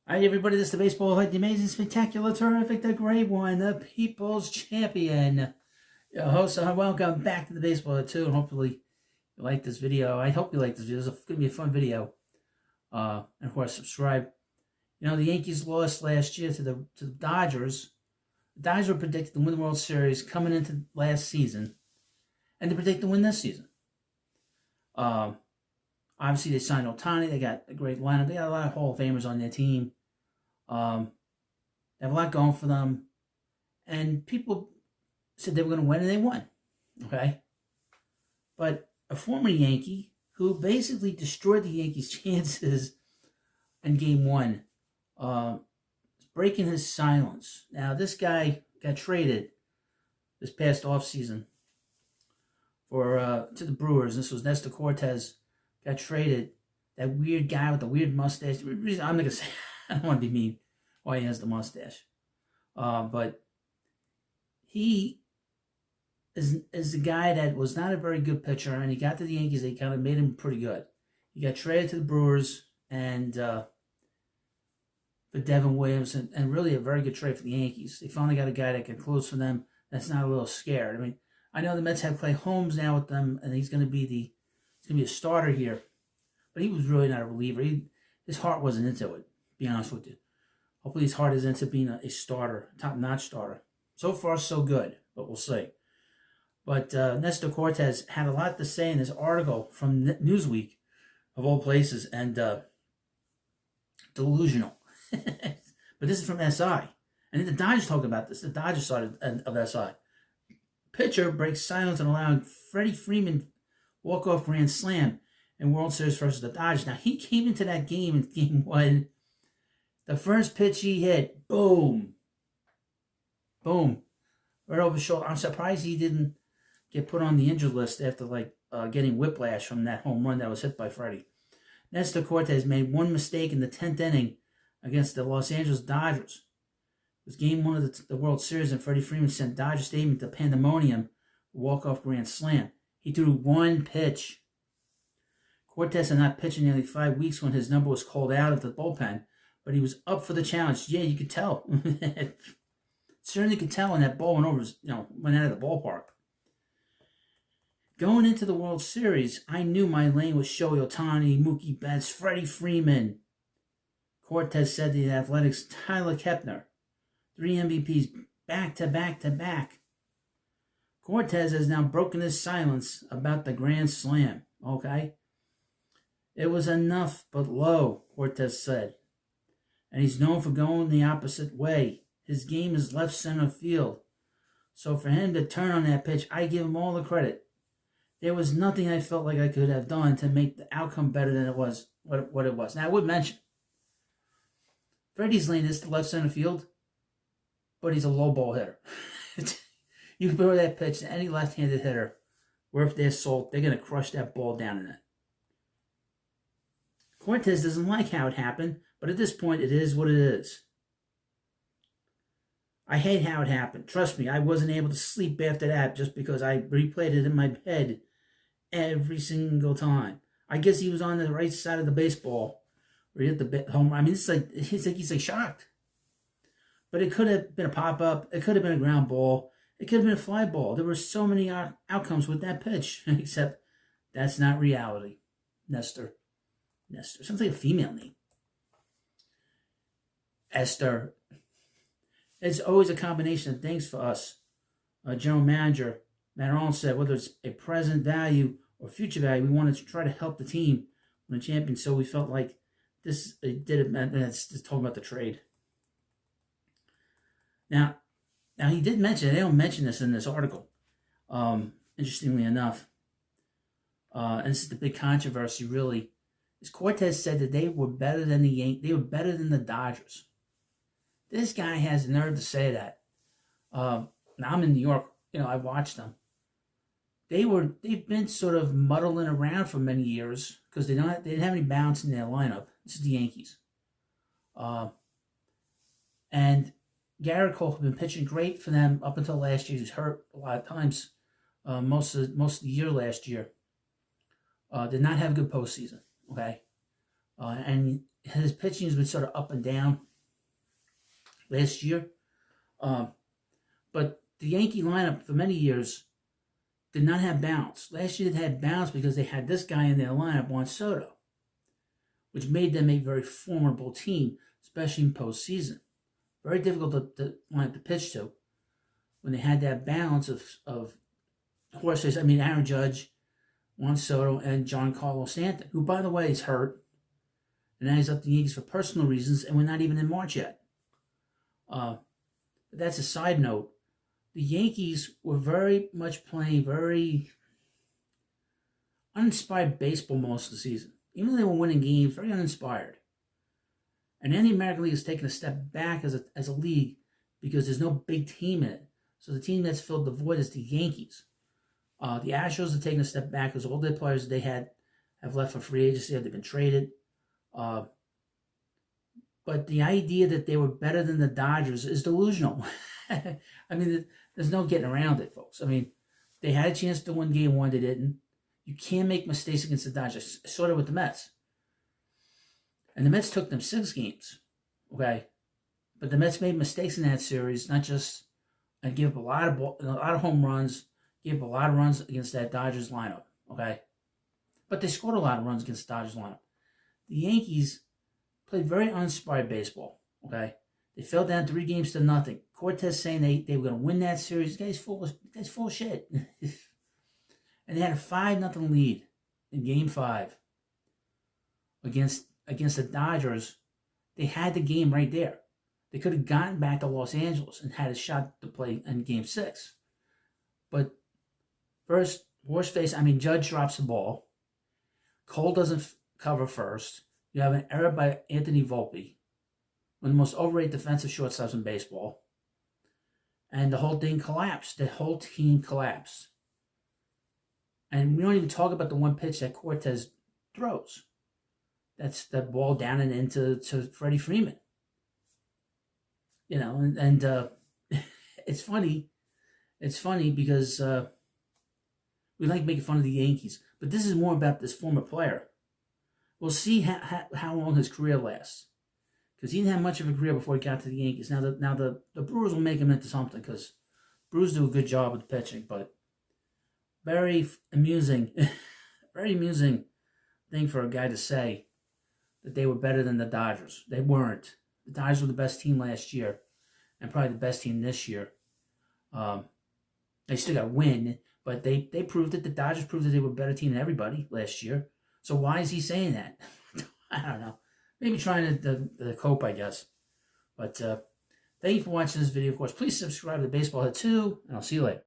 All right, everybody, this is the Baseball Hut, the amazing, spectacular, terrific, the great one, the people's champion. Your host, welcome back to the Baseball Hut, too, and hopefully you like this video. I hope you like this video. It's going to be a fun video. And, of course, subscribe. You know, the Yankees lost last year to the Dodgers. The Dodgers were predicted to win the World Series coming into last season, and they predict to win this season. Obviously, they signed Ohtani. They got a great lineup. They got a lot of Hall of Famers on their team. They have a lot going for them. And people said they were going to win, and they won. Okay? But a former Yankee who basically destroyed the Yankees' chances in Game 1 is breaking his silence. Now, this guy got traded this past offseason to the Brewers. This was Nestor Cortes. Got traded. That weird guy with the weird mustache. I'm not going to say, I don't want to be mean why he has the mustache. But he is the guy that was not a very good pitcher, and he got to the Yankees. They kind of made him pretty good. He got traded to the Brewers and for Devin Williams, and really a very good trade for the Yankees. They finally got a guy that can close for them that's not a little scared. I mean, I know the Mets have Clay Holmes now with them, and he's going to be a starter here. But he was really not a reliever. His heart wasn't into it, to be honest with you. Hopefully his heart is into being a starter, top-notch starter. So far, so good, but we'll see. But Nestor Cortes had a lot to say in this article from Newsweek, of all places, and delusional. But this is from SI. And then the Dodgers talk about this. The Dodgers side of SI. Pitcher breaks silence and allowing Freddie Freeman walk-off grand slam in World Series versus the Dodgers. Now, he came into that game in Game 1. The first pitch he hit, boom. Boom. Right over his shoulder. I'm surprised he didn't get put on the injured list after, getting whiplash from that home run that was hit by Freddie. Nestor Cortes made one mistake in the 10th inning against the Los Angeles Dodgers. It was Game 1 of the World Series, and Freddie Freeman sent Dodger Stadium to pandemonium, walk-off grand slam. He threw one pitch. Cortes had not pitched in nearly 5 weeks when his number was called out of the bullpen, but he was up for the challenge. Yeah, you could tell. Certainly could tell when that ball went out of the ballpark. Going into the World Series, I knew my lane was Shohei Ohtani, Mookie Betts, Freddie Freeman. Cortes said to the Athletics' Tyler Kepner. 3 MVPs back to back to back. Cortes has now broken his silence about the Grand Slam, okay? It was enough but low, Cortes said. And he's known for going the opposite way. His game is left center field. So for him to turn on that pitch, I give him all the credit. There was nothing I felt like I could have done to make the outcome better than it was, what it was. Now, I would mention, Freddie's lane is to left center field, but he's a low ball hitter. You can throw that pitch to any left-handed hitter, where if they're salt, they're going to crush that ball down in it. Cortes doesn't like how it happened, but at this point, it is what it is. I hate how it happened. Trust me, I wasn't able to sleep after that just because I replayed it in my head every single time. I guess he was on the right side of the baseball where he hit the home run. I mean, he's like shocked. But it could have been a pop-up. It could have been a ground ball. It could have been a fly ball. There were so many outcomes with that pitch, except that's not reality. Nestor. Sounds like a female name. Esther. It's always a combination of things for us. General Manager Matt Arnold said, whether it's a present value or future value, we wanted to try to help the team win a champion. So we felt like this did it. And it's just talking about the trade. Now he did mention, they don't mention this in this article, interestingly enough, and this is the big controversy really, is Cortes said that they were better than the Yankees, they were better than the Dodgers. This guy has the nerve to say that. Now I'm in New York, I watched them. They've been sort of muddling around for many years because they didn't have any bounce in their lineup. This is the Yankees. And Garrett Cole had been pitching great for them up until last year. He was hurt a lot of times, most of the year last year. Did not have a good postseason. Okay, and his pitching has been sort of up and down last year. But the Yankee lineup for many years did not have bounce. Last year they had bounce because they had this guy in their lineup, Juan Soto, which made them a very formidable team, especially in postseason. Very difficult to line up to pitch to when they had that balance of horses. I mean, Aaron Judge, Juan Soto, and Giancarlo Stanton, who, by the way, is hurt. And now he's up to the Yankees for personal reasons, and we're not even in March yet. But that's a side note. The Yankees were very much playing very uninspired baseball most of the season. Even though they were winning games, very uninspired. And then the American League has taken a step back as a league because there's no big team in it. So the team that's filled the void is the Yankees. The Astros are taking a step back because all their players they have left for free agency, they've been traded. But the idea that they were better than the Dodgers is delusional. I mean, there's no getting around it, folks. I mean, they had a chance to win Game 1, they didn't. You can't make mistakes against the Dodgers. I saw it with the Mets. And the Mets took them 6 games, okay? But the Mets made mistakes in that series, not just and gave up a lot of home runs, gave up a lot of runs against that Dodgers lineup, okay? But they scored a lot of runs against the Dodgers lineup. The Yankees played very uninspired baseball, okay? They fell down 3 games to nothing. Cortes saying they were going to win that series. This guy's full of shit. And they had a 5-0 lead in Game 5 against the Dodgers. They had the game right there. They could have gotten back to Los Angeles and had a shot to play in Game 6. But first, worst face, Judge drops the ball. Cole doesn't cover first. You have an error by Anthony Volpe, one of the most overrated defensive shortstops in baseball. And the whole thing collapsed. The whole team collapsed. And we don't even talk about the one pitch that Cortes throws. That's that ball down and into Freddie Freeman. You know, and it's funny. It's funny because we like making fun of the Yankees. But this is more about this former player. We'll see how long his career lasts. Because he didn't have much of a career before he got to the Yankees. Now the Brewers will make him into something because Brewers do a good job with the pitching. But very amusing, very amusing thing for a guy to say that they were better than the Dodgers. They weren't. The Dodgers were the best team last year and probably the best team this year. They still got to win, but they proved it. The Dodgers proved that they were a better team than everybody last year. So why is he saying that? I don't know. Maybe trying to cope, I guess. But thank you for watching this video. Of course, please subscribe to Baseball Head 2, and I'll see you later.